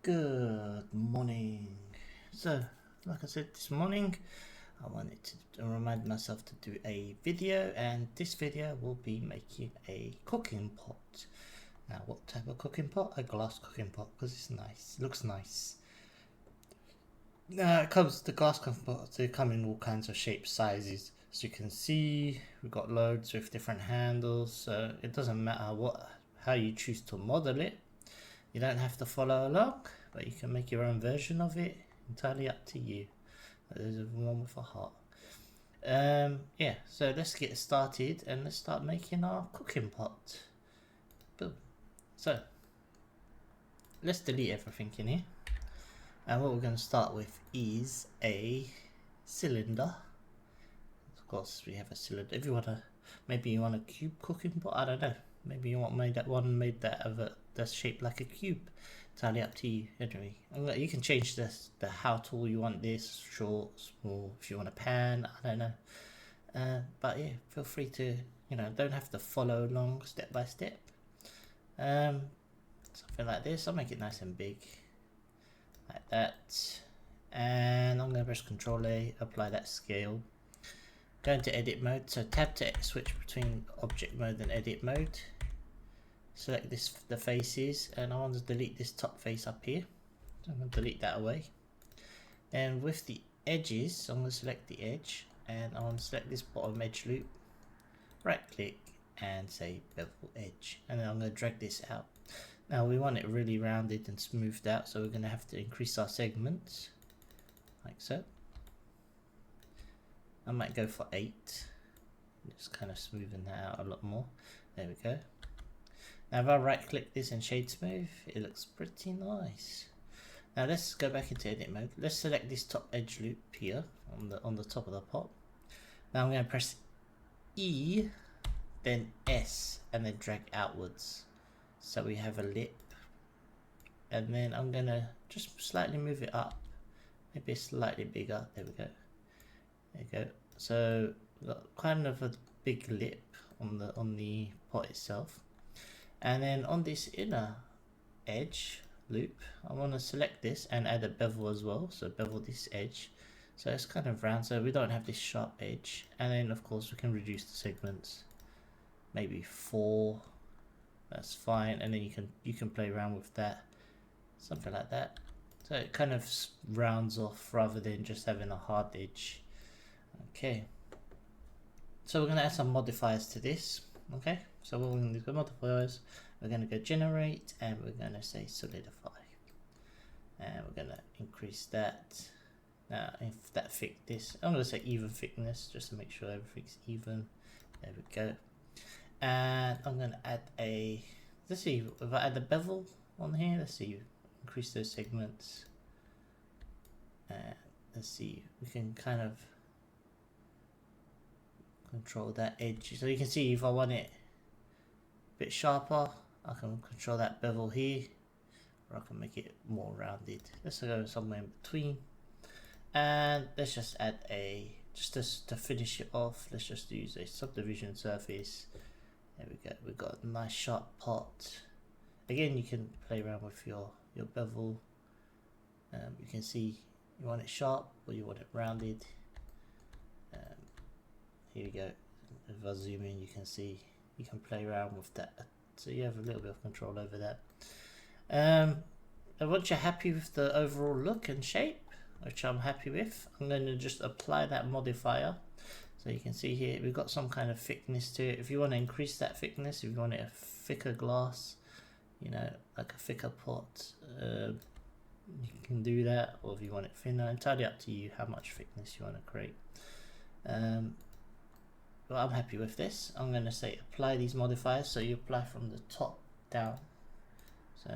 Good morning. So, like I said this morning, I wanted to remind myself to do a video, and this video will be making a cooking pot. Now, what type of cooking pot? A glass cooking pot, because it's nice. It looks nice. Now, the glass cooking pots, they come in all kinds of shapes, sizes. As you can see, we've got loads with different handles, so it doesn't matter how you choose to model it. You don't have to follow along, but you can make your own version of it. Entirely up to you. There's one with a heart. Yeah, so let's get started and let's start making our cooking pot. Boom. So let's delete everything in here. And what we're going to start with is a cylinder. Of course, we have a cylinder. If you want maybe you want a cube cooking pot. I don't know. Maybe you want made that of that's shaped like a cube. Entirely up to you. Anyway, you can change the how tall you want this, short, small. If you want a pan, I don't know. But yeah, feel free to don't have to follow along step by step. Something like this. I'll make it nice and big, like that. And I'm gonna press Ctrl A, apply that scale. Go into edit mode, so tab to switch between object mode and edit mode. Select the faces, and I want to delete this top face up here. So I'm going to delete that away. And with the edges, I'm going to select the edge, and I want to select this bottom edge loop. Right click and say bevel edge, and then I'm going to drag this out. Now we want it really rounded and smoothed out, so we're going to have to increase our segments, like so. I might go for 8. Just kind of smoothing that out a lot more. There we go. Now if I right click this and shade smooth, it looks pretty nice. Now let's go back into edit mode. Let's select this top edge loop here on the top of the pot. Now I'm going to press E, then S, and then drag outwards. So we have a lip. And then I'm going to just slightly move it up. Maybe slightly bigger. There we go. There you go. So we've got kind of a big lip on the pot itself. And then on this inner edge loop, I want to select this and add a bevel as well. So bevel this edge, so it's kind of round, so we don't have this sharp edge. And then of course we can reduce the segments, maybe 4. That's fine. And then you can play around with that, something like that. So it kind of rounds off rather than just having a hard edge. Okay. So we're going to add some modifiers to this. Okay, so what we're going to do modifiers, we're going to go generate, and we're going to say solidify, and we're going to increase that. Now if that thickness, I'm going to say even thickness just to make sure everything's even. There we go. And I'm going to add let's see if I add a bevel on here. Let's see, increase those segments. Let's see, we can kind of control that edge, so you can see if I want it a bit sharper, I can control that bevel here, or I can make it more rounded. Let's go somewhere in between, and let's just add just to finish it off, let's just use a subdivision surface. There we go. We've got a nice sharp pot. Again, you can play around with your bevel. You can see you want it sharp or you want it rounded. Here we go. If I zoom in, you can see you can play around with that, so you have a little bit of control over that. And once you're happy with the overall look and shape, which I'm happy with, I'm going to just apply that modifier. So you can see here we've got some kind of thickness to it. If you want to increase that thickness, if you want it a thicker glass, like a thicker pot, you can do that. Or if you want it thinner, entirely up to you how much thickness you want to create. Well, I'm happy with this. I'm going to say apply these modifiers, so you apply from the top down. So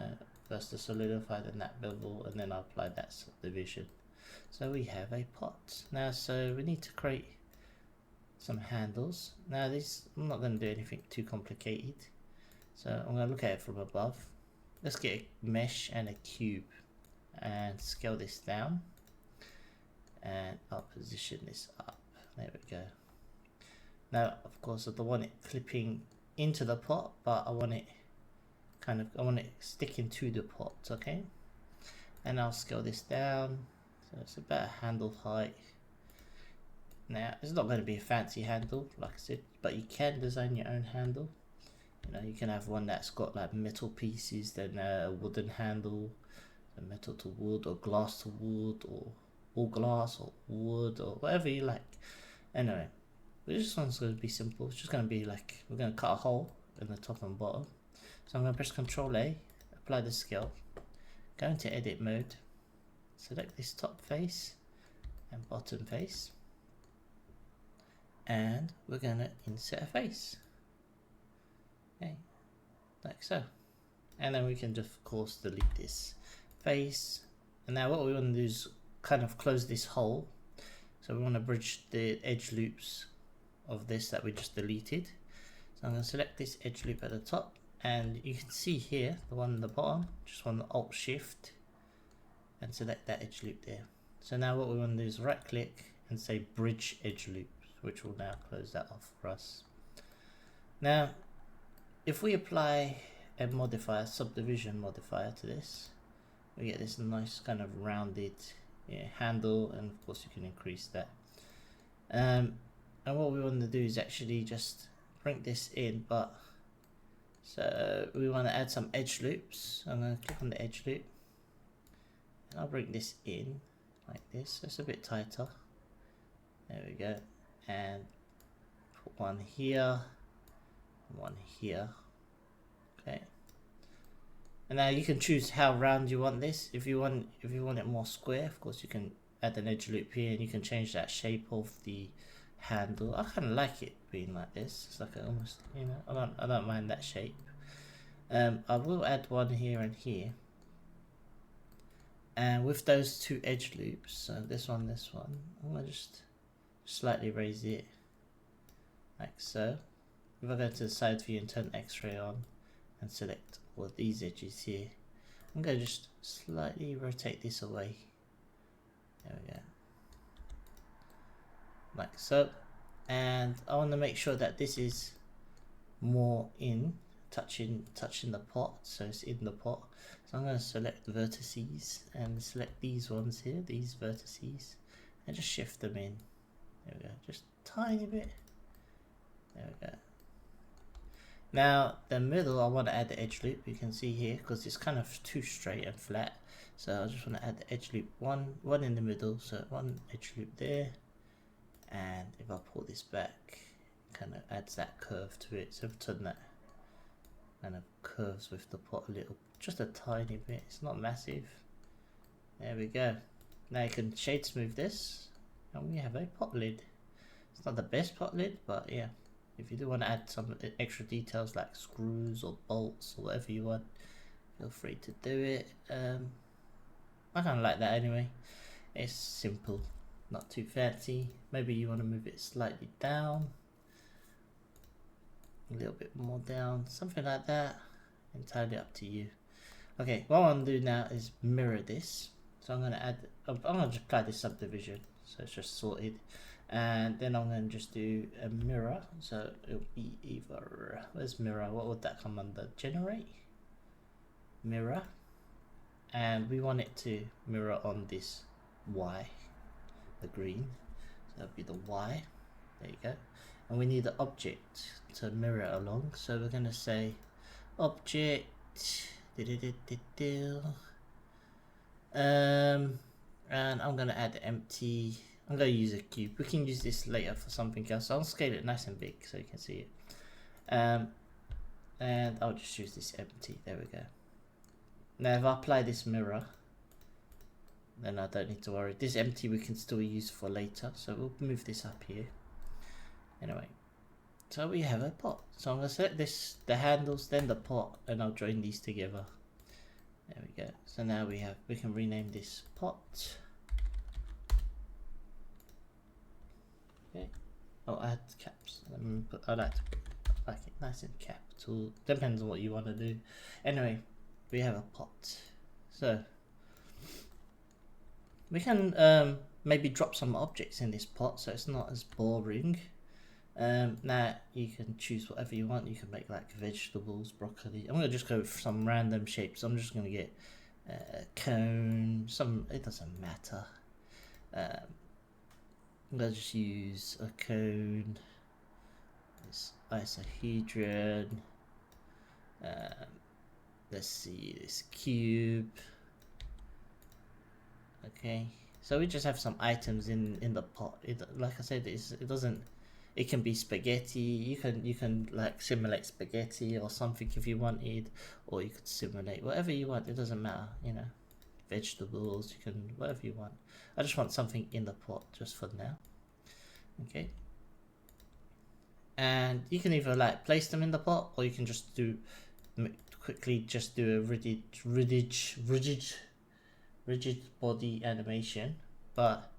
first the solidify, then that bevel, and then I apply that subdivision. So we have a pot. Now, so we need to create some handles. Now I'm not going to do anything too complicated. So I'm going to look at it from above. Let's get a mesh and a cube and scale this down. And I'll position this up. There we go. Now, of course, I don't want it clipping into the pot, but I want it sticking to the pot, okay? and I'll scale this down so it's about a handle height. Now it's not going to be a fancy handle like I said, but you can design your own handle. You know, you can have one that's got like metal pieces, then a wooden handle, a metal to wood, or glass to wood, or all glass or wood, or whatever you like. Anyway, this one's going to be simple. It's just going to be like, we're going to cut a hole in the top and bottom. So I'm going to press Ctrl A, apply the scale, go into edit mode, select this top face and bottom face, and we're going to insert a face. Okay, like so. And then we can just of course delete this face. And now what we want to do is kind of close this hole. So we want to bridge the edge loops of this that we just deleted. So I'm going to select this edge loop at the top, and you can see here the one at the bottom, just want to Alt Shift and select that edge loop there. So now what we want to do is right click and say bridge edge loop, which will now close that off for us. Now if we apply a modifier, subdivision modifier to this, we get this nice kind of rounded handle, and of course you can increase that. And what we want to do is actually just bring this in, but so we want to add some edge loops. I'm going to click on the edge loop and I'll bring this in like this, so it's a bit tighter. There we go, and put one here, one here. Okay, and now you can choose how round you want this. If you want it more square, of course you can add an edge loop here, and you can change that shape of the handle. I kind of like it being like this. It's like almost, you know, I don't mind that shape. I will add one here and here, and with those two edge loops, so this one, I'm gonna just slightly raise it like so. If I go to the side view and turn X-ray on and select all these edges here, I'm going to just slightly rotate this away. There we go, like so. And I want to make sure that this is more in touching the pot, so it's in the pot. So I'm going to select the vertices and select these ones here, these vertices, and just shift them in. There we go, just tiny bit. There we go. Now the middle, I want to add the edge loop. You can see here because it's kind of too straight and flat, so I just want to add the edge loop one in the middle, so one edge loop there. And if I pull this back, it kind of adds that curve to it, so I've done that kind of curves with the pot a little, just a tiny bit. It's not massive. There we go. Now you can shade smooth this and we have a pot lid. It's not the best pot lid, but yeah, if you do want to add some extra details like screws or bolts or whatever you want, feel free to do it. I kind of like that anyway. It's simple, not too fancy. Maybe you want to move it slightly down, a little bit more down, something like that. Entirely up to you. Okay, what I want to do now is mirror this. So I'm going to add, I'm going to just apply this subdivision, so it's just sorted. And then I'm going to just do a mirror, so it'll be either, where's mirror, what would that come under? Generate? Mirror. And we want it to mirror on this Y, the green, so that'll be the Y, there you go. And we need the object to mirror along, so we're going to say object, and I'm going to add empty. I'm going to use a cube. We can use this later for something else. So I'll scale it nice and big so you can see it. And I'll just use this empty. There we go. Now if I apply this mirror, then I don't need to worry. This empty we can still use for later. So we'll move this up here. Anyway, so we have a pot. So I'm going to select this, the handles, then the pot, and I'll join these together. There we go. So now we can rename this pot. Okay, I'll add caps. I like to like it nice and capital. Depends on what you want to do. Anyway, we have a pot. So we can maybe drop some objects in this pot, so it's not as boring. Now you can choose whatever you want. You can make like vegetables, broccoli. I'm gonna just go with some random shapes. I'm just gonna get cone, it doesn't matter. Let's just use a cone, this isohedron, let's see, this cube. Okay, so we just have some items in the pot. Like I said, it doesn't, it can be spaghetti. You can like simulate spaghetti or something if you wanted, or you could simulate whatever you want. It doesn't matter, you know, vegetables, you can, whatever you want. I just want something in the pot just for now. Okay, and you can either like place them in the pot, or you can just quickly just do a rigid body animation, but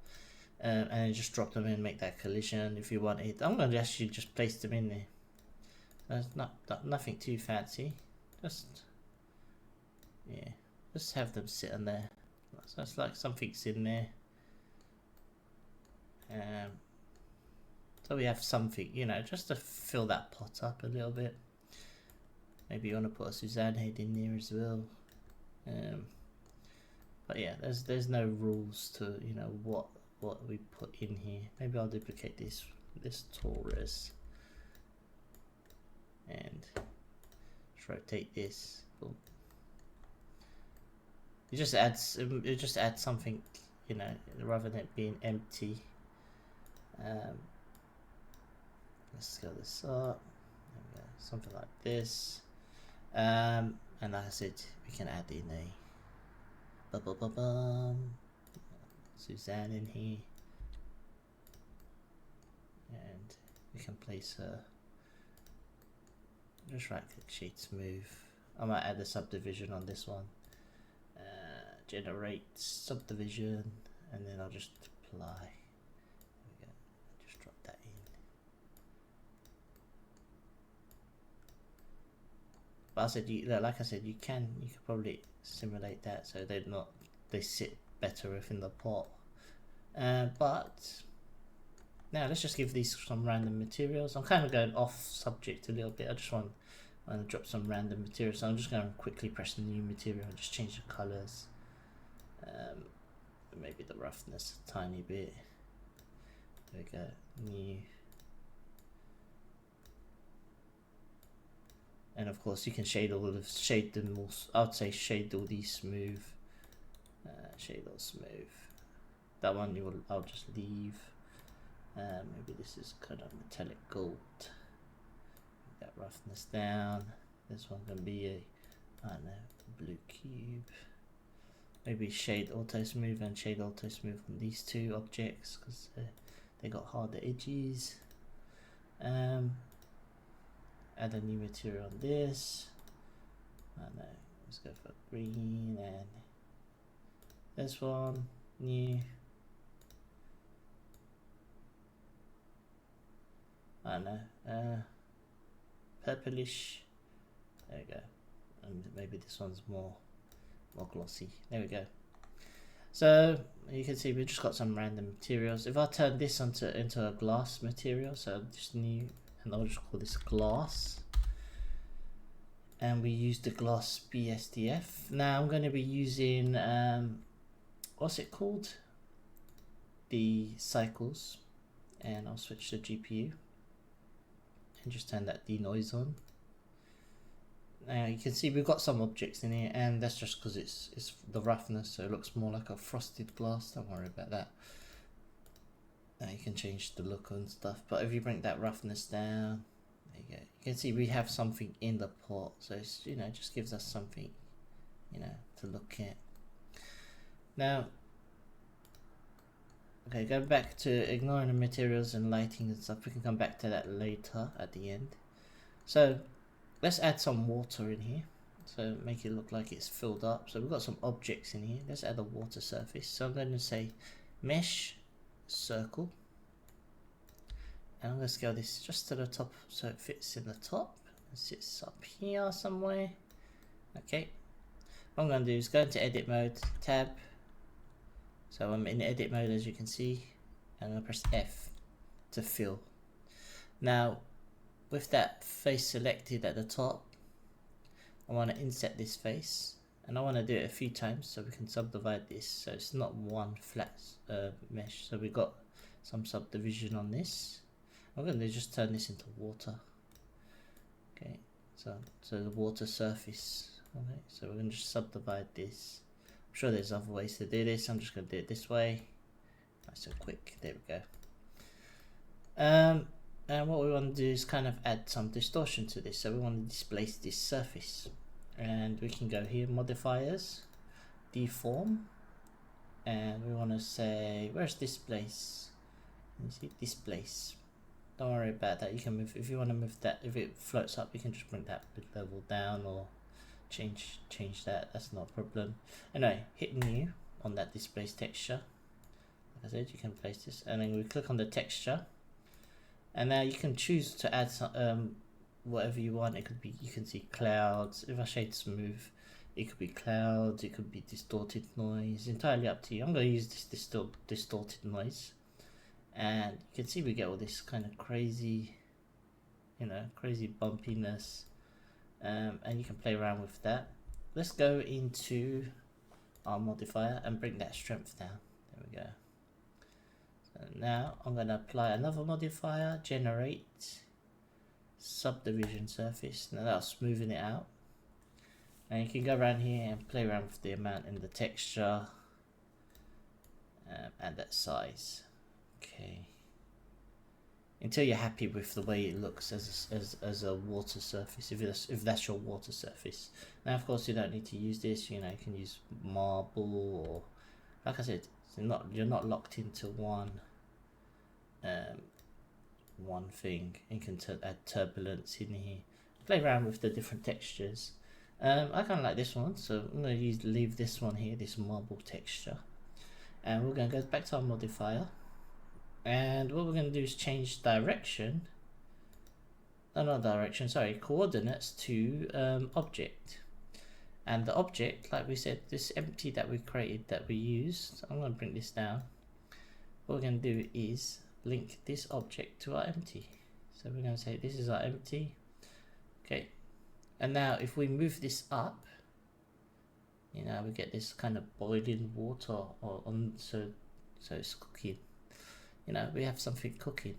and then just drop them in, make that collision if you want it. I'm going to actually just place them in there. That's nothing too fancy. Just, yeah, just have them sit in there. So it's like something's in there. So we have something, you know, just to fill that pot up a little bit. Maybe you want to put a Suzanne head in there as well. But yeah, there's no rules to, you know, what we put in here. Maybe I'll duplicate this torus and just rotate this. Cool. It just adds something, you know, rather than it being empty. Let's scale this up. There we go, something like this. And like I said, we can add in a Suzanne in here, and we can place her. Just right click, shade smooth. I might add a subdivision on this one. Generate subdivision, and then I'll just apply. There we go. Just drop that in. But I said, like I said, you could probably simulate that so they sit better within the pot. But now let's just give these some random materials. I'm kind of going off subject a little bit. I just want to drop some random materials. So I'm just going to quickly press the new material and just change the colors. Maybe the roughness a tiny bit. There we go. New. And of course you can shade them all. I'd say shade all these smooth. Shade all smooth. That one I'll just leave. Maybe this is kind of metallic gold. That roughness down. This one can be I don't know, blue cube. Maybe shade auto smooth and shade auto smooth on these two objects because they got harder edges. Add a new material on this. I don't know, let's go for green, and this one new. I don't know, purplish. There we go. And maybe this one's more glossy. There we go. So you can see we've just got some random materials. If I turn this into a glass material, so just new, and I'll just call this glass, and we use the glass BSDF. Now I'm going to be using what's it called, the cycles, and I'll switch the GPU and just turn that denoise on. Now you can see we've got some objects in here, and that's just because it's the roughness, so it looks more like a frosted glass. Don't worry about that. Now you can change the look and stuff, but if you bring that roughness down, there you go. You can see we have something in the pot, so it's, you know, just gives us something, you know, to look at. Now, okay, go back to ignoring the materials and lighting and stuff. We can come back to that later at the end. So let's add some water in here, so make it look like it's filled up. So we've got some objects in here. Let's add a water surface. So I'm going to say mesh circle, and I'm going to scale this just to the top so it fits in the top. It sits up here somewhere. Okay, what I'm going to do is go into edit mode, tab. So I'm in edit mode, as you can see, and I'm going to press F to fill. Now with that face selected at the top, I want to inset this face, and I want to do it a few times so we can subdivide this so it's not one flat mesh. So we got some subdivision on this. I'm going to just turn this into water. Okay, so the water surface. Okay, so we're going to just subdivide this. I'm sure there's other ways to do this. I'm just going to do it this way. Nice and quick. There we go. And what we want to do is kind of add some distortion to this. So we want to displace this surface, and we can go here, modifiers, deform, and we want to say, where's displace? You see displace. Don't worry about that. You can move if you want to move that. If it floats up, you can just bring that level down or change that. That's not a problem. Anyway, hit new on that displace texture. Like I said, you can place this, and then we click on the texture. And now you can choose to add some, whatever you want. It could be, you can see clouds. If I shade smooth, it could be clouds, it could be distorted noise, entirely up to you. I'm going to use this distorted noise. And you can see we get all this kind of crazy, you know, crazy bumpiness. And you can play around with that. Let's go into our modifier and bring that strength down. There we go. Now I'm going to apply another modifier, generate subdivision surface. Now that's smoothing it out. And you can go around here and play around with the amount in the texture and that size. Okay. Until you're happy with the way it looks as a water surface, if that's your water surface. Now of course you don't need to use this. You know, you can use marble, or like I said, you're not locked into one thing. You can add turbulence in here, play around with the different textures. I kind of like this one, so I'm going to leave this one here, this marble texture, and we're going to go back to our modifier, and what we're going to do is change direction, not direction, sorry, coordinates to object. And the object, like we said, this empty that we created, that we used, I'm going to bring this down. What we're going to do is link this object to our empty. So we're going to say this is our empty. Okay. And now if we move this up, you know, we get this kind of boiling water, so it's cooking. You know, we have something cooking,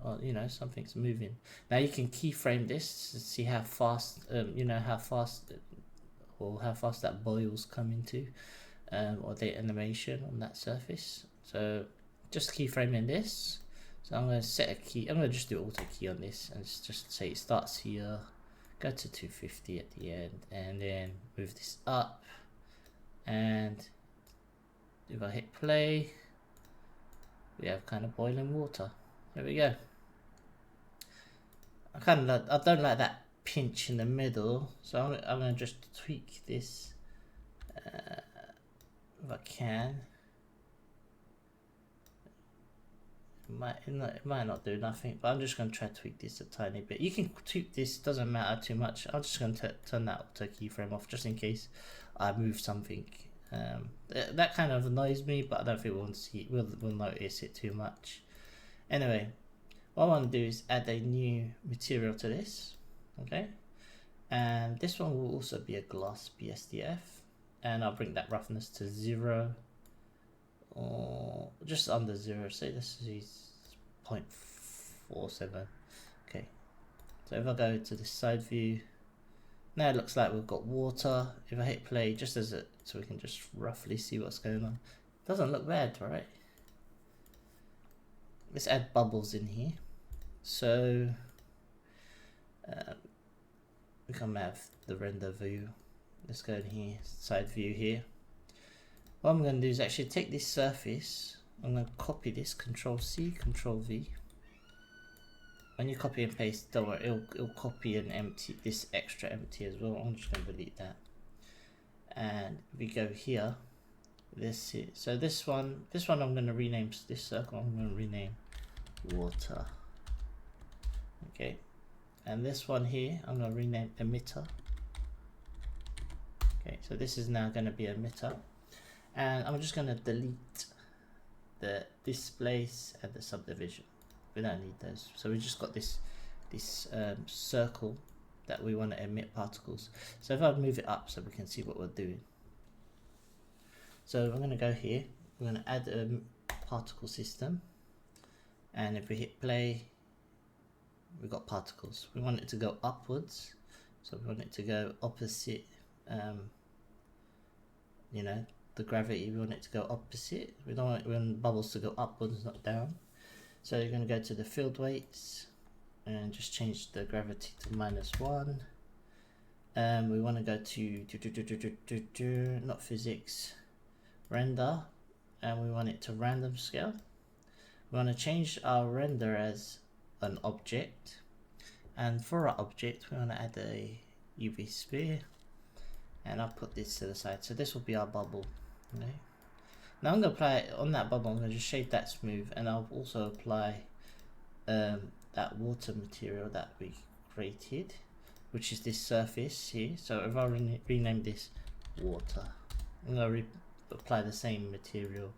or you know, something's moving. Now you can keyframe this to see how fast, you know, how fast that boils coming to, or the animation on that surface. So just keyframing this. So I'm going to set a key. I'm going to just do auto key on this and just say it starts here, go to 250 at the end, and then move this up. And if I hit play, we have kind of boiling water. There we go. I don't like that pinch in the middle, so I'm going to just tweak this if I can. It might not do nothing, but I'm just going to try to tweak this a tiny bit. You can tweak this, doesn't matter too much. I'm just going to turn that auto keyframe off just in case I move something. That kind of annoys me, but I don't think we'll notice it too much. Anyway, what I want to do is add a new material to this. Okay, and this one will also be a glass BSDF, and I'll bring that roughness to 0, or just under 0. Say this is 0.47. Okay, so if I go to the side view, now it looks like we've got water. If I hit play, just as it, so we can just roughly see what's going on. Doesn't look bad, right? Let's add bubbles in here. So we can have the render view. Let's go in here, side view here. What I'm going to do is actually take this surface. I'm going to copy this, Control C, Control V. When you copy and paste, don't worry, it'll copy and empty this extra empty as well. I'm just going to delete that. And we go here. This is, so this one I'm going to rename this circle. I'm going to rename water. Okay, and this one here I'm going to rename emitter. Okay, so this is now going to be emitter, and I'm just going to delete the displace and the subdivision. We don't need those, so we just got this circle that we want to emit particles. So if I move it up so we can see what we're doing. So I'm going to go here, we're going to add a particle system, and if we hit play, we've got particles. We want it to go upwards, so we want it to go opposite, you know, the gravity. We want it to go opposite. We don't want bubbles to go upwards, not down. So you're going to go to the field weights and just change the gravity to -1. We want to go to not physics, render, and we want it to random scale. We want to change our render as an object, and for our object we want to add a UV sphere, and I'll put this to the side. So this will be our bubble. Okay. Now I'm going to apply it on that bubble. I'm going to just shade that smooth, and I'll also apply that water material that we created, which is this surface here. So if I rename this water, I'm going to apply the same material,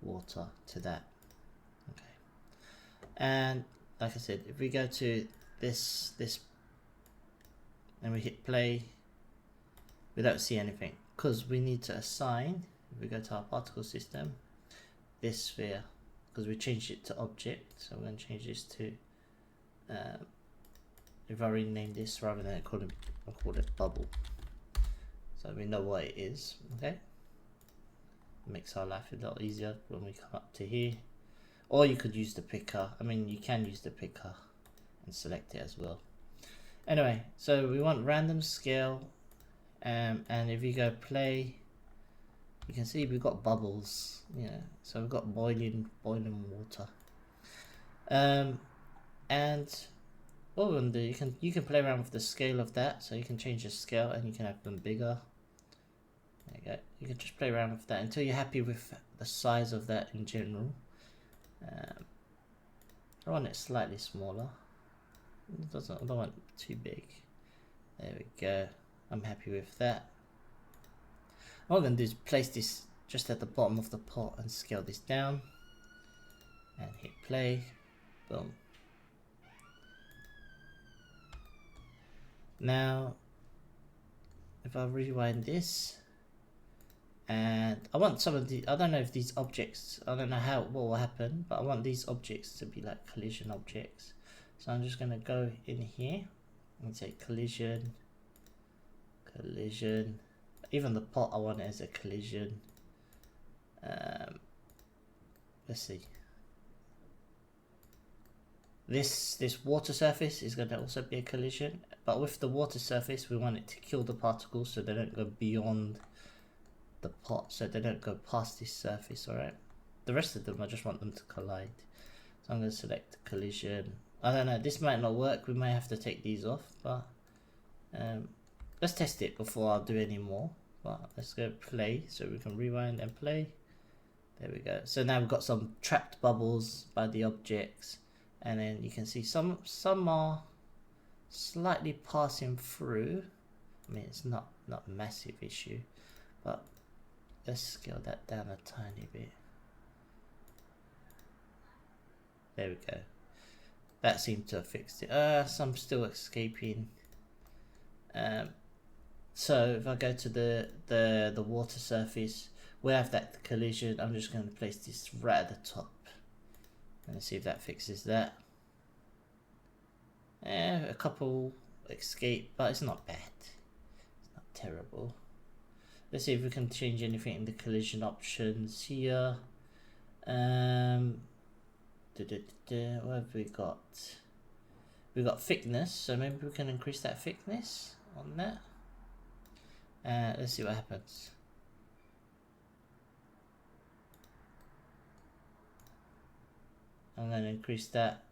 water, to that. Okay. And like I said, if we go to this and we hit play, we don't see anything because we need to assign. If we go to our particle system, this sphere, because we changed it to object, so we're going to change this to if I rename this rather than call it bubble, so we know what it is. Okay, makes our life a lot easier when we come up to here. Or you could use the picker. I mean, you can use the picker and select it as well. Anyway, so we want random scale, and if you go play, you can see we've got bubbles. Yeah, so we've got boiling water. And what we're gonna do, you can play around with the scale of that. So you can change the scale and you can have them bigger. There you go. You can just play around with that until you're happy with the size of that in general. I want it slightly smaller. I don't want it too big. There we go. I'm happy with that. What I'm going to do is place this just at the bottom of the pot and scale this down. And hit play. Boom. Now, if I rewind this, and I want some of the, I don't know if these objects, I don't know what will happen, but I want these objects to be like collision objects. So I'm just going to go in here and say collision, even the pot I want it as a collision. Let's see. This water surface is going to also be a collision, but with the water surface we want it to kill the particles so they don't go beyond the pot, so they don't go past this surface. Alright, the rest of them I just want them to collide. So I'm going to select collision. I don't know, this might not work, we may have to take these off, but let's test it before I do any more. But let's go play so we can rewind and play. There we go. So now we've got some trapped bubbles by the objects, and then you can see some are slightly passing through. I mean, it's not a massive issue, but let's scale that down a tiny bit. There we go. That seemed to have fixed it. Some still escaping. So if I go to the water surface, we have that collision. I'm just going to place this right at the top and see if that fixes that. A couple escape, but it's not bad. It's not terrible. Let's see if we can change anything in the collision options here. What have we got? We've got thickness, so maybe we can increase that thickness on that. Let's see what happens. I'm going to increase that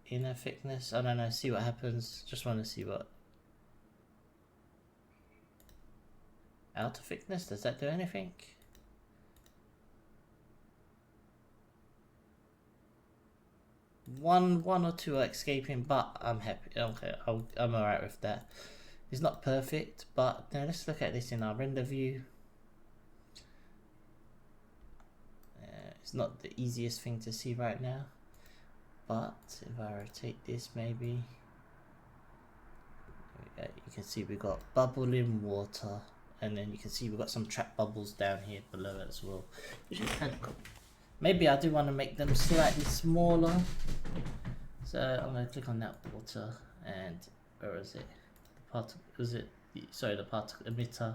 inner thickness. I don't know, see what happens. Just want to see what. Outer thickness, does that do anything? One or two are escaping, but I'm happy. Okay, I'm alright with that. It's not perfect, but now let's look at this in our render view. It's not the easiest thing to see right now, but if I rotate this, maybe go. You can see we've got bubbling water, and then you can see we've got some trap bubbles down here below as well, which is kind of cool. Maybe I do want to make them slightly smaller, so I'm going to click on that water, and where is it? The particle, the particle emitter,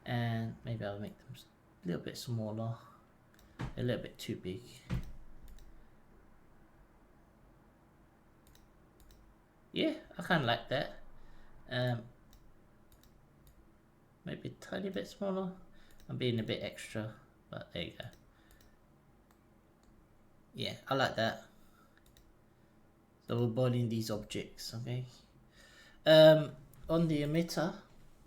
and maybe I'll make them a little bit smaller, a little bit too big. Yeah, I kind of like that. Maybe a tiny bit smaller. I'm being a bit extra, but there you go. Yeah, I like that. So we're bonding these objects, okay? On the emitter,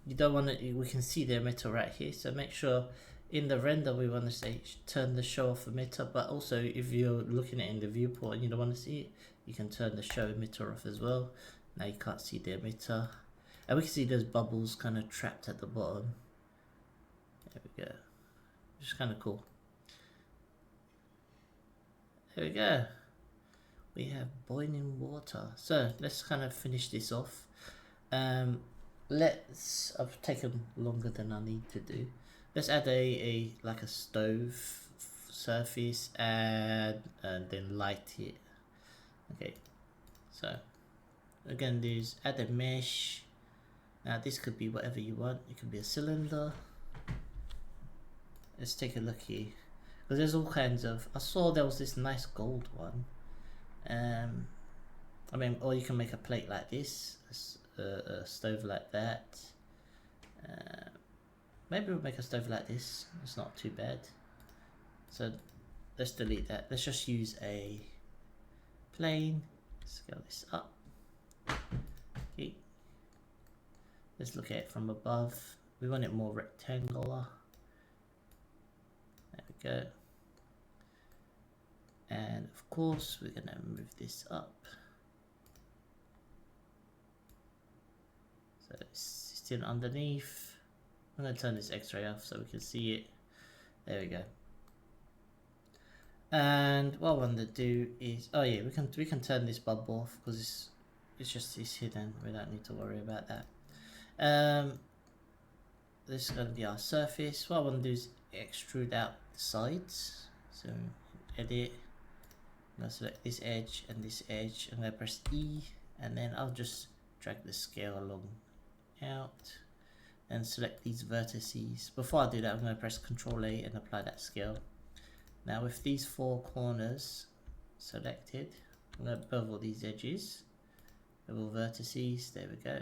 you don't want to, we can see the emitter right here, so make sure in the render we want to say turn the show off emitter, but also if you're looking at it in the viewport and you don't want to see it, you can turn the show emitter off as well. Now you can't see the emitter, and we can see those bubbles kind of trapped at the bottom. There we go, which is kind of cool. There we go. We have boiling water. So let's kind of finish this off. I've taken longer than I need to do. Let's add like a stove surface and then light it. Okay, so again, there's add a mesh. Now this could be whatever you want. It could be a cylinder. Let's take a look here, because there's all kinds of, I saw there was this nice gold one. I mean, or you can make a plate like this, a stove like that. Maybe we'll make a stove like this. It's not too bad. So let's delete that. Let's just use a plane. Scale this up. Okay. Let's look at it from above. We want it more rectangular. There we go. And of course, we're going to move this up. So it's still underneath. I'm going to turn this X-ray off so we can see it. There we go. And what I want to do is, oh yeah, we can turn this bubble off because it's hidden. We don't need to worry about that. This is going to be our surface. What I want to do is extrude out the sides. So edit. I'm going to select this edge and this edge. I'm going to press E, and then I'll just drag the scale along out and select these vertices. Before I do that, I'm going to press Ctrl A and apply that scale. Now with these four corners selected, I'm going to bevel these edges, bevel vertices. There we go.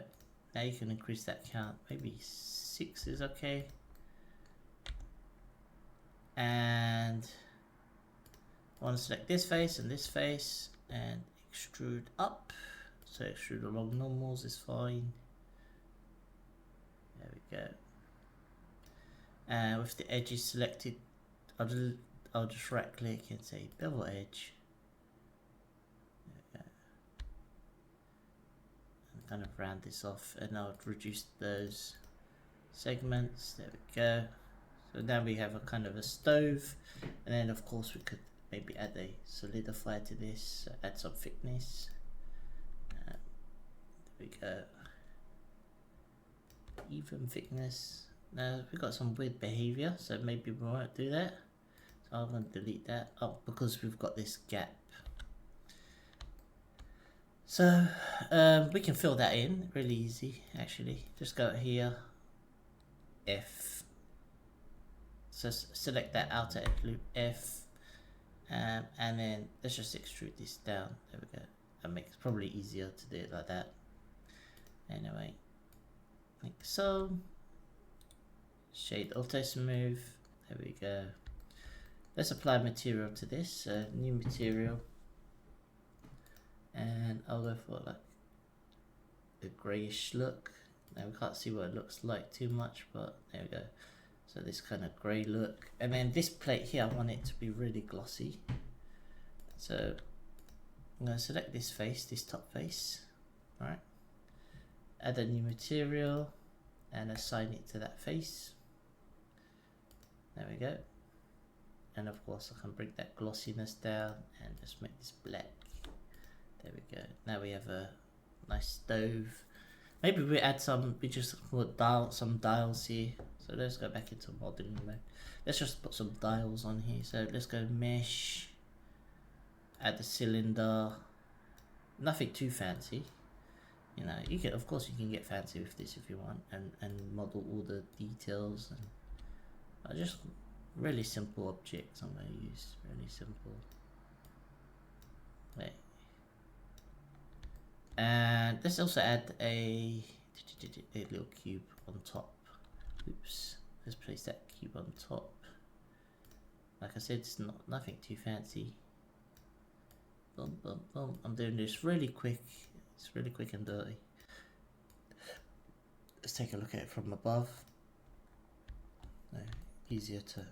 Now you can increase that count. Maybe 6 is okay. And I want to select this face and extrude up. So extrude along normals is fine. There we go. And with the edges selected, I'll just right click and say bevel edge. There we go. And kind of round this off, and I'll reduce those segments. There we go. So now we have a kind of a stove, and then of course we could maybe add a solidifier to this, so add some thickness. There we go. Even thickness. Now we've got some weird behavior, so maybe we won't do that. So I'm going to delete that up because we've got this gap. So we can fill that in really easy actually. Just go here, F. So select that outer edge loop, F. And then let's just extrude this down. There we go. That makes it probably easier to do it like that. Anyway, like so. Shade auto smooth. There we go. Let's apply material to this. New material, and I'll go for like a greyish look. Now we can't see what it looks like too much, but there we go. So this kind of grey look, and then this plate here, I want it to be really glossy. So I'm going to select this face, this top face, right? Add a new material and assign it to that face. There we go. And of course I can bring that glossiness down and just make this black. There we go. Now we have a nice stove. Maybe we just put some dials here. So let's go back into modeling mode. Let's just put some dials on here. So let's go mesh, add the cylinder, nothing too fancy. You know, you can, of course you can get fancy with this if you want, and model all the details, and just really simple objects I'm going to use, really simple. Wait. And let's also add a little cube on top. Oops, let's place that cube on top. Like I said, it's nothing too fancy. Boom, boom, boom. I'm doing this really quick. It's really quick and dirty. Let's take a look at it from above. Easier to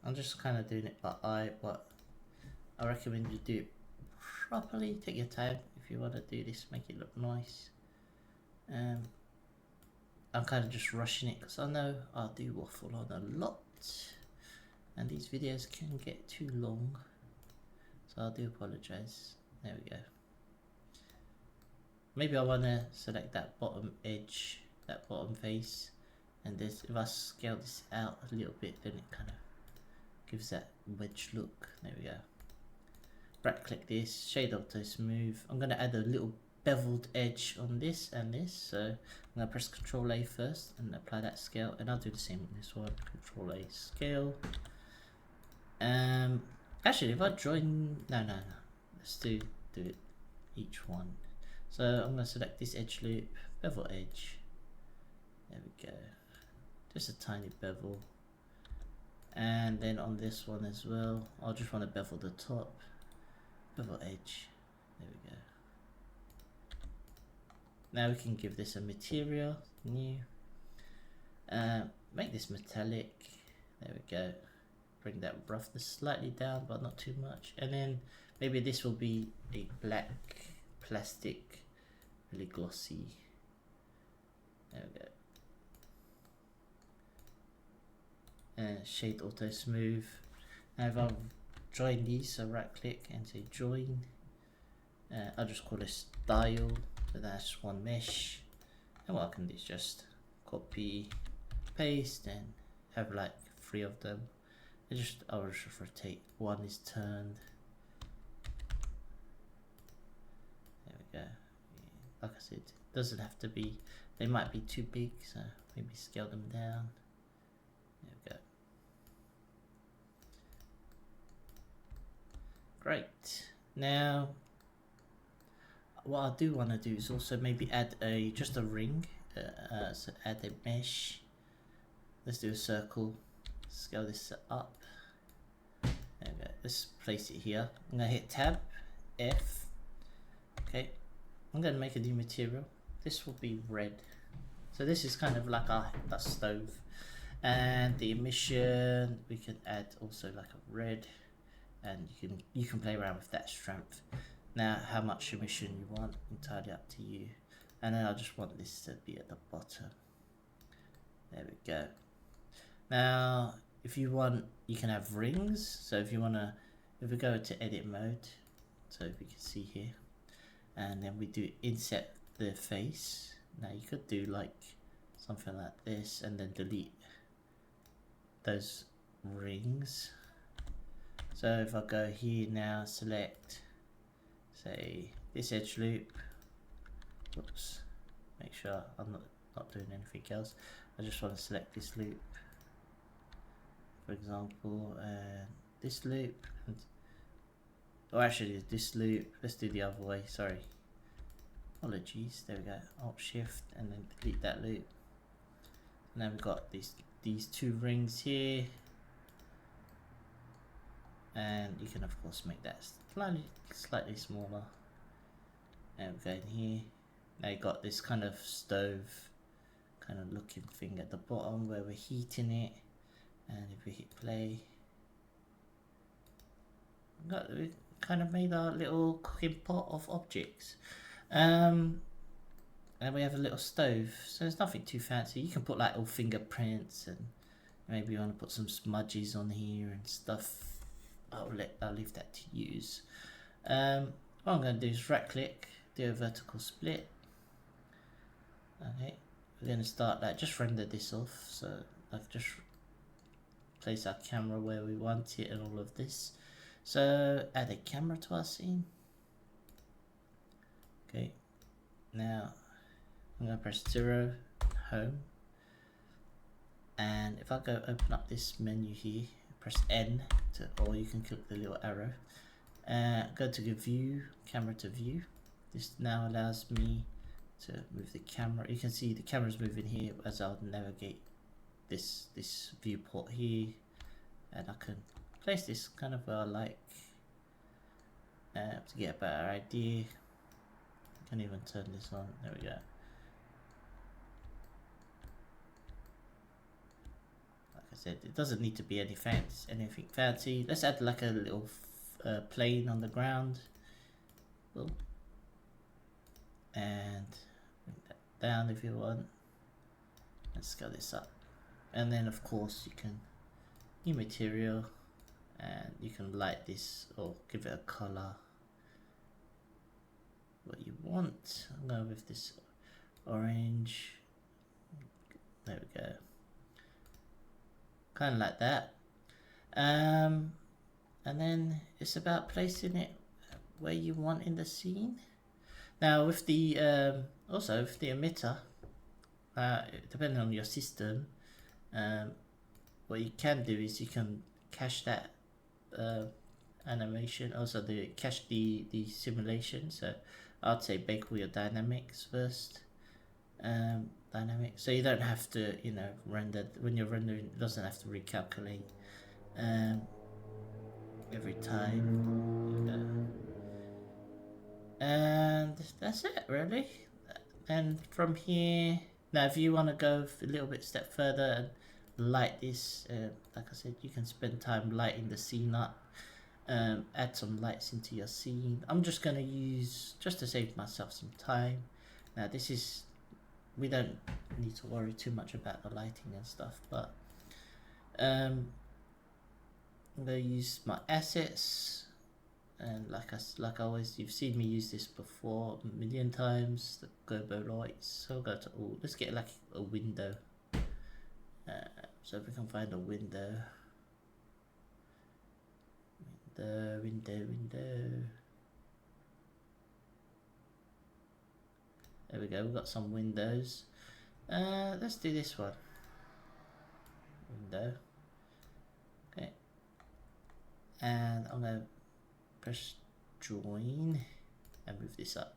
I'm just kind of doing it by eye, but I recommend you do it properly. Take your time if you want to do this, make it look nice. I'm kind of just rushing it because I know I do waffle on a lot, and these videos can get too long, so I do apologize. There we go. Maybe I want to select that bottom edge, that bottom face, and this, if I scale this out a little bit, then it kind of gives that wedge look. There we go. Right click this, shade auto smooth. I'm going to add a little beveled edge on this and this, so I'm going to press Ctrl A first and apply that scale, and I'll do the same with this one. Ctrl A scale. Actually, if I join, no, let's do it each one. So I'm going to select this edge loop, bevel edge. There we go. Just a tiny bevel. And then on this one as well, I'll just want to bevel the top, bevel edge. There we go. Now we can give this a material, new. Make this metallic. There we go. Bring that roughness slightly down, but not too much. And then maybe this will be a black plastic, really glossy. There we go. Shade auto smooth. Now if I join these, so right click and say join. I'll just call this style, so that's one mesh. And what I can do is just copy, paste, and have like 3 of them. I'll just rotate. One is turned. There we go. Like I said, it doesn't have to be. They might be too big, so maybe scale them down. There we go. Great. Now, what I do want to do is also maybe add just a ring. So add a mesh. Let's do a circle. Scale this up. There we go. Let's place it here. I'm gonna hit Tab F. Okay. I'm gonna make a new material. This will be red. So this is kind of like a stove. And the emission, we can add also like a red, and you can play around with that strength. Now, how much emission you want, entirely up to you. And then I just want this to be at the bottom. There we go. Now, if you want, you can have rings. So if we go to edit mode, so if you can see here, and then we do inset the face. Now you could do like something like this, and then delete those rings. So if I go here now, select, say, this edge loop. Whoops, make sure I'm not doing anything else. I just want to select this loop, for example, and this loop, or actually this loop. Let's do the other way, sorry. Apologies, there we go. Alt Shift and then delete that loop. And then we've got these 2 rings here. And you can of course make that slightly smaller. And we go in here. Now you got this kind of stove kind of looking thing at the bottom where we're heating it. And if we hit play, we kind of made our little cooking pot of objects. And we have a little stove, so there's nothing too fancy. You can put like all fingerprints, and maybe you want to put some smudges on here and stuff. I'll leave that to use. What I'm going to do is right click, do a vertical split, Okay, we're going to start that. Just render this off. So I've just place our camera where we want it and all of this. So add a camera to our scene. Okay, now I'm going to press 0, home. And if I go open up this menu here, press N, or you can click the little arrow. Go to view, camera to view. This now allows me to move the camera. You can see the camera's moving here as I'll navigate this viewport here, and I can place this kind of where I like to get a better idea. I can even turn this on. There we go. Like I said, it doesn't need to be anything fancy. Let's add like a little plane on the ground. Boom. And bring that down if you want. Let's scale this up. And then of course you can new material, and you can light this or give it a color what you want. I'm going with this orange. There we go. Kind of like that. And then it's about placing it where you want in the scene. Now with the also with the emitter, depending on your system, what you can do is you can cache that animation, also cache the simulation. So I'd say bake all your dynamics first. So you don't have to, you know, render when you're rendering. It doesn't have to recalculate every time. And that's it really. And from here, now if you want to go a little bit step further and light this, like I said, you can spend time lighting the scene up. Add some lights into your scene. I'm just going to use, just to save myself some time. Now this is, we don't need to worry too much about the lighting and stuff, but I'm going to use my assets. And like always, you've seen me use this before a million times, the Gobo lights. So I'll go to all, let's get like a window. So if we can find a window. Window. There we go, we've got some windows. Let's do this one. Window. Okay. And I'm going to press join and move this up.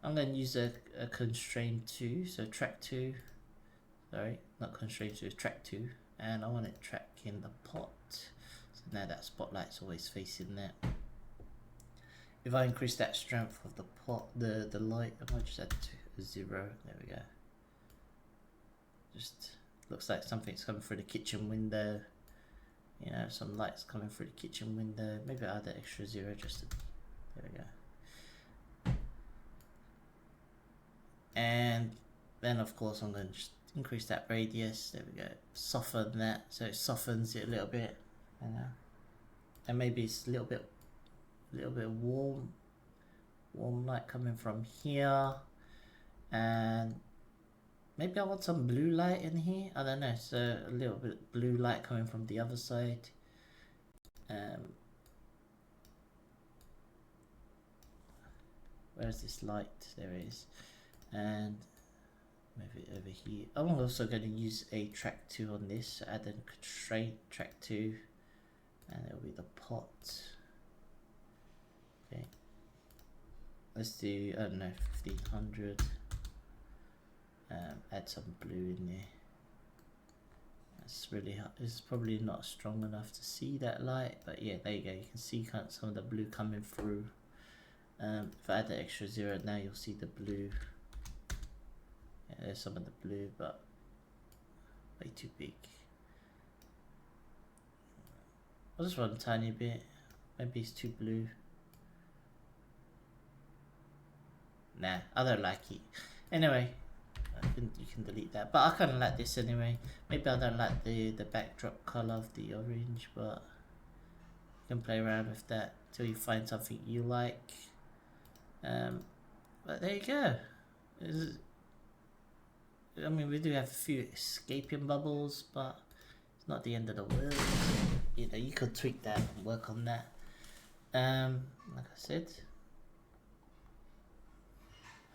I'm going to use a constraint 2, so track 2. Sorry, not constraint 2, track 2. And I want it tracking the pot. So now that spotlight's always facing that. If I increase that strength of the pot, the light, I might just add to 0. There we go. Just looks like something's coming through the kitchen window. You know, some lights coming through the kitchen window. Maybe I'll add that extra 0 just to, there we go. And then of course I'm going to just increase that radius. There we go. Soften that so it softens it a little bit. You know, and maybe it's a little bit warm light coming from here, and maybe I want some blue light in here. I don't know. So a little bit of blue light coming from the other side. Where's this light? There it is. And maybe over here. I'm also going to use a track 2 on this. So add a constraint track 2, and it'll be the pot. Okay. Let's do, I don't know, 1500. Add some blue in there. It's really hot. It's probably not strong enough to see that light, but yeah, there you go. You can see kind of some of the blue coming through. If I add the extra 0 now, you'll see the blue. Yeah, there's some of the blue, but way too big. I'll just run a tiny bit. Maybe it's too blue. Nah, I don't like it. Anyway, you can delete that. But I kind of like this anyway. Maybe I don't like the backdrop color of the orange, but you can play around with that till you find something you like. But there you go. I mean, we do have a few escaping bubbles, but it's not the end of the world. You know, you could tweak that and work on that. Like I said,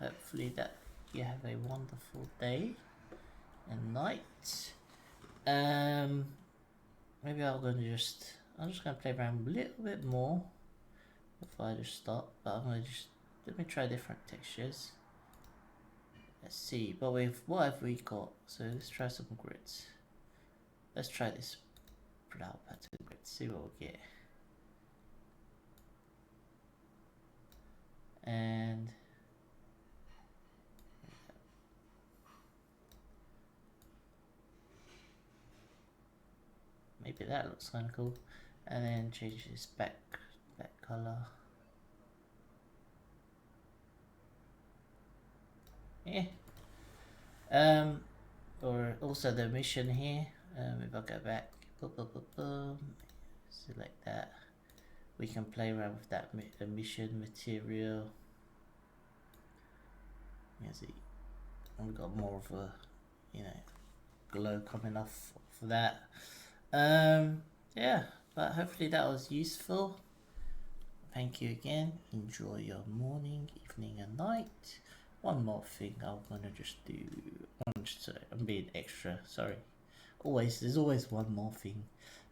hopefully that you have a wonderful day and night. Maybe I'm just gonna play around a little bit more before I just stop. But I'm gonna just let me try different textures. Let's see. But what have we got? So let's try some grids. Let's try this flower pattern grid. See what we get. And maybe that looks kind of cool. And then change this back color. Yeah. Or also the emission here. If I go back, select that. We can play around with that emission material. You see, and we've got more of a, you know, glow coming off for that. Yeah, but hopefully that was useful. Thank you again. Enjoy your morning, evening, and night. One more thing I'm gonna just do. I'm being extra. Sorry. There's always one more thing.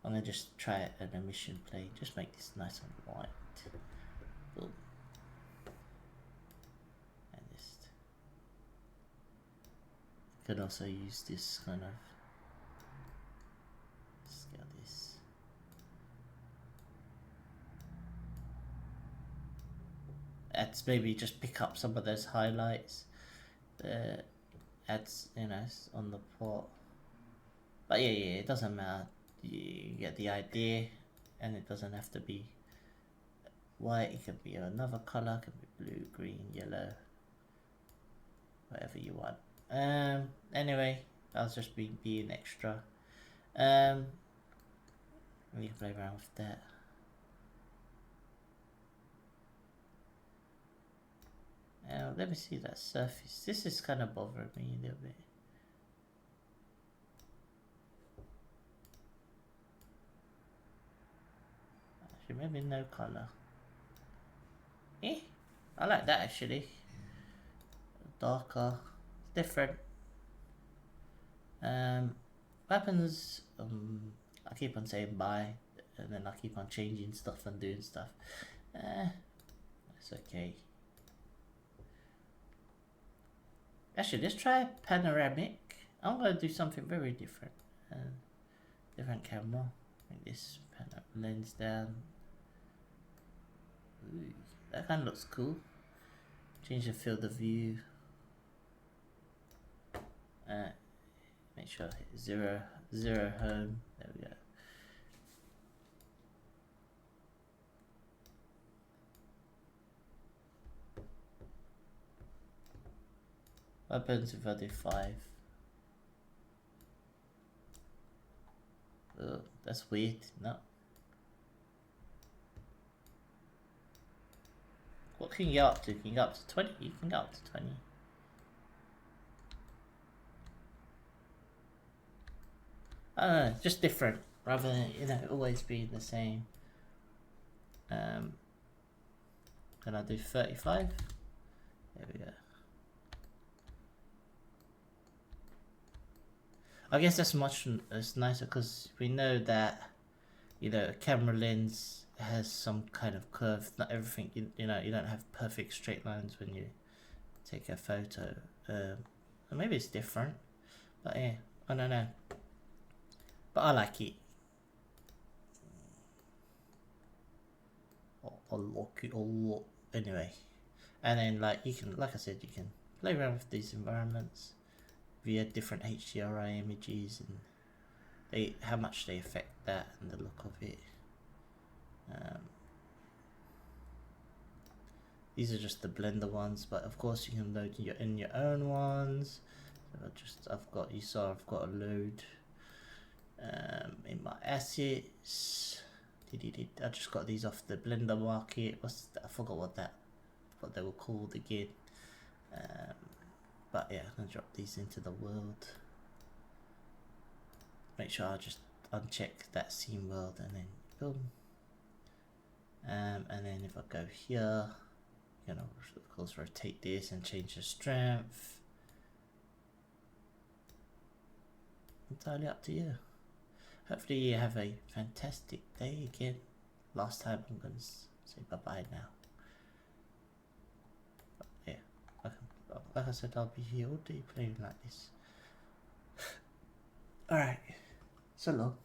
I'm gonna just try an emission plane. Just make this nice and white. Boom. And just could also use this kind of scale this. Let's maybe just pick up some of those highlights that adds, you know, on the pot. But yeah, it doesn't matter. You get the idea, and it doesn't have to be white. It can be another color. It can be blue, green, yellow, whatever you want. Anyway, I was just being extra. You can play around with that. Let me see that surface. This is kind of bothering me a little bit. Actually, maybe no color. I like that actually. Darker, different. Weapons. I keep on saying bye, and then I keep on changing stuff and doing stuff. It's okay. Actually, let's try panoramic. I'm gonna do something very different. Different camera. Bring this lens down. Ooh, that kind of looks cool. Change the field of view. Make sure I hit zero home. There we go. What happens if I do 5? Oh, that's weird. No. What can you get up to? Can you go up to 20? You can go up to 20. I don't know, just different rather than, you know, always being the same. Can I do 35? There we go. I guess that's nicer because we know that, you know, a camera lens has some kind of curve. Not everything, you know, you don't have perfect straight lines when you take a photo. Maybe it's different, but yeah, I don't know. But I like it. I like it a lot. Anyway, and then like I said, you can play around with these environments via different HDRI images and how much they affect that and the look of it. These are just the Blender ones, but of course you can load in your own ones. So I've got a load in my assets. I just got these off the Blender market. I forgot what they were called again. But yeah, I'm gonna drop these into the world. Make sure I just uncheck that scene world and then boom. And then if I go here, you know, of course rotate this and change the strength. Entirely up to you. Hopefully you have a fantastic day again. Last time I'm gonna say bye bye now. But yeah, like I said, I'll be here all day playing like this. Alright, so long.